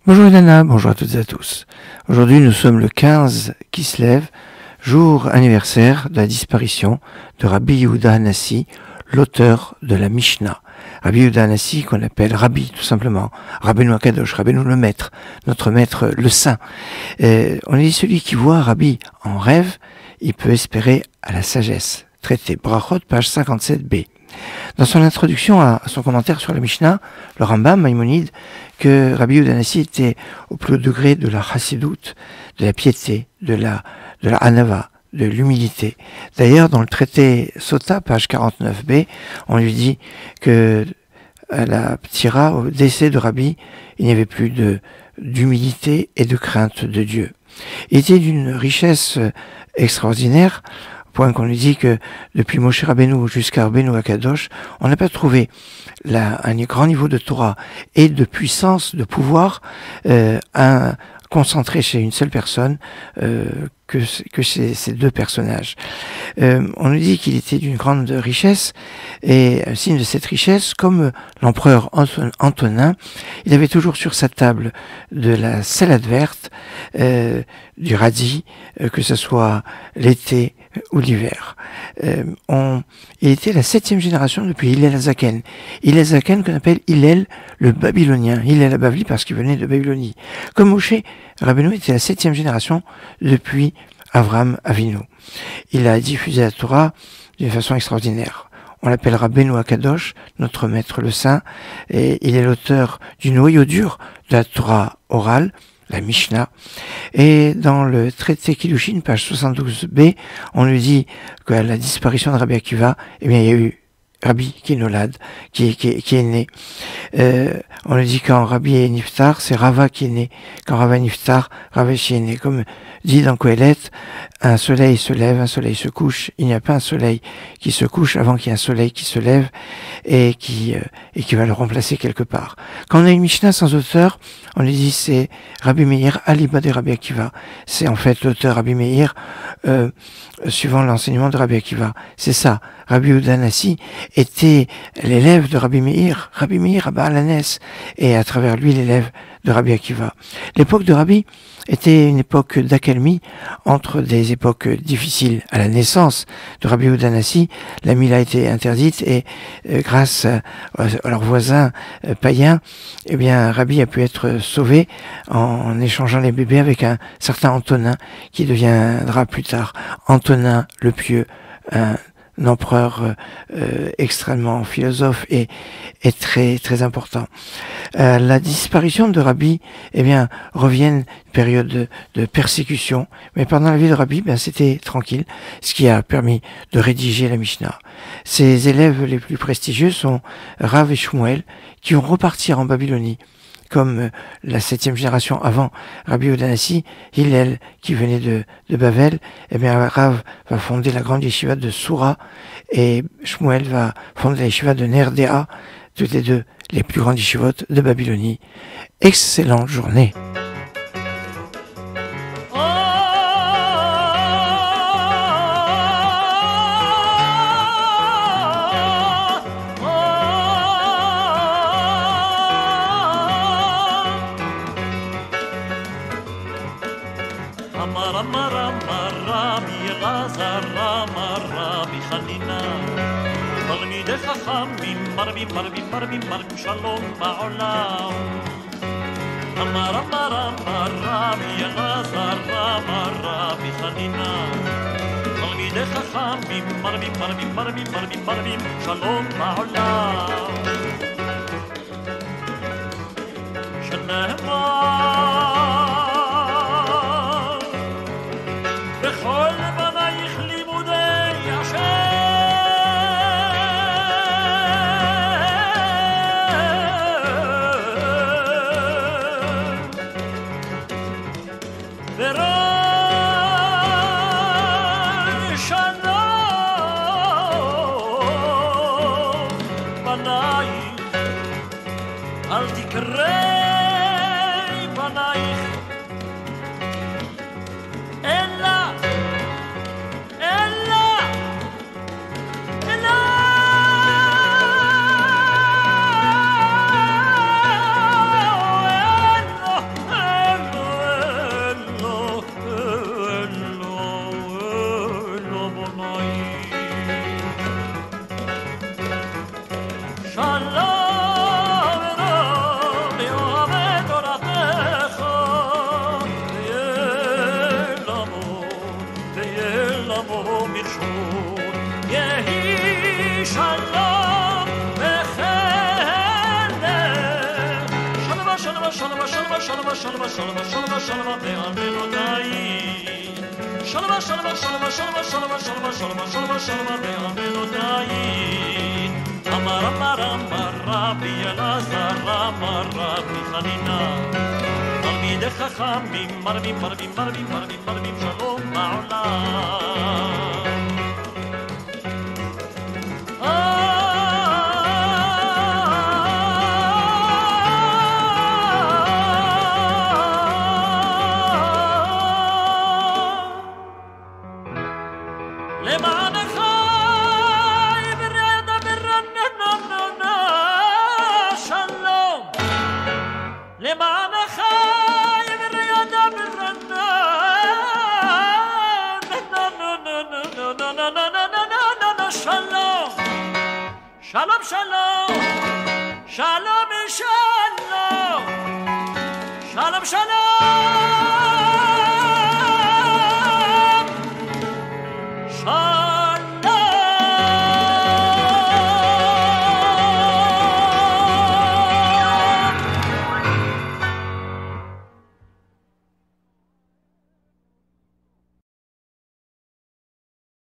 Bonjour Ilana, bonjour à toutes et à tous. Aujourd'hui nous sommes le 15 Kislev, jour anniversaire de la disparition de Rabbi Yehuda Hanassi, l'auteur de la Mishnah. Rabbi Yehuda Hanassi qu'on appelle Rabbi tout simplement, Rabbeinu Akadosh, Rabbeinu le maître, notre maître le saint. On dit celui qui voit Rabbi en rêve, il peut espérer à la sagesse. Traité Brachot, page 57b. Dans son introduction à son commentaire sur la Mishnah, le Rambam Maïmonide, que Rabbi Yehuda Hanassi était au plus haut degré de la chassidoute, de la piété, de la hanava, de l'humilité. D'ailleurs, dans le traité Sota, page 49b, on lui dit que à la Ptira, au décès de Rabbi, il n'y avait plus d'humilité et de crainte de Dieu. Il était d'une richesse extraordinaire, au point qu'on lui dit que depuis Moshe Rabbeinu jusqu'à Rabbeinu Akadosh, on n'a pas trouvé un grand niveau de Torah et de puissance, de pouvoir concentré chez une seule personne que ces deux personnages. On nous dit qu'il était d'une grande richesse, et un signe de cette richesse, comme l'empereur Antonin, il avait toujours sur sa table de la salade verte, du radis, que ce soit l'été ou l'hiver. Il était la 7e génération depuis Hillel Hazaken. Hillel Hazaken qu'on appelle Hillel le Babylonien, Hillel Habavli parce qu'il venait de Babylonie. Comme Moshe Rabbeinu était la 7e génération depuis Avraham Avinu. Il a diffusé la Torah d'une façon extraordinaire. On l'appelle Rabbeinu Akadosh, notre maître le saint, et il est l'auteur du noyau dur de la Torah orale, la Mishnah. Et dans le traité Kiddushin, page 72b, on lui dit qu'à la disparition de Rabbi Akiva, eh bien, il y a eu Rabbi qui est nolad, qui est né. On lui dit quand Rabbi est niftar, c'est Rava qui est né. Quand Rava est niftar, Rava est né. Comme dit dans Kohelet, un soleil se lève, un soleil se couche. Il n'y a pas un soleil qui se couche avant qu'il y ait un soleil qui se lève et qui va le remplacer quelque part. Quand on a une Mishnah sans auteur, on lui dit c'est Rabbi Meir, Aliba de Rabbi Akiva. C'est en fait l'auteur Rabbi Meir, suivant l'enseignement de Rabbi Akiva. C'est ça. Rabbi Yehuda Hanassi était l'élève de Rabbi Meir à Baal Hanès, et à travers lui l'élève de Rabbi Akiva. L'époque de Rabbi était une époque d'accalmie entre des époques difficiles. À la naissance de Rabbi Yehuda Hanassi, la mila a été interdite, et grâce à leurs voisins païens, eh bien Rabbi a pu être sauvé en échangeant les bébés avec un certain Antonin qui deviendra plus tard Antonin le Pieux, un empereur extrêmement philosophe et très très important. La disparition de Rabbi, eh bien, revient une période de persécution, mais pendant la vie de Rabbi, ben, c'était tranquille, ce qui a permis de rédiger la Mishnah. Ses élèves les plus prestigieux sont Rav et Shmuel, qui vont repartir en Babylonie, comme la 7e génération avant Rabbi Yehuda Hanassi, Hillel, qui venait de Bavel, eh bien, Rav va fonder la grande yeshiva de Soura, et Shmuel va fonder la yeshiva de Nerdea, toutes les deux les plus grandes yeshivot de Babylonie. Excellente journée. רבי אלעזר אמר רבי חנינא תלמידי חכמים מרבים שלום בעולם אמר רבי אלעזר אמר רבי חנינא תלמידי חכמים מרבים שלום בעולם שנאמר בכל בנייך לימודי השם וראשונה בנייך אל תקראי שלווה, שלווה, שלווה, שלווה, שלווה, שלווה, שלווה בארמנותיי. שלווה, שלווה, שלווה, שלווה, שלווה, שלווה, שלווה, שלווה, שלווה בארמנותיי. אמר אמר אמר רבי אלעזר, אמר רבי חנינא, תלמידי חכמים מרבים, מרבים, מרבים, מרבים, מרבים שלום בעולם. שלום, שלום, שלום, שלום, שלום, שלום, שלום.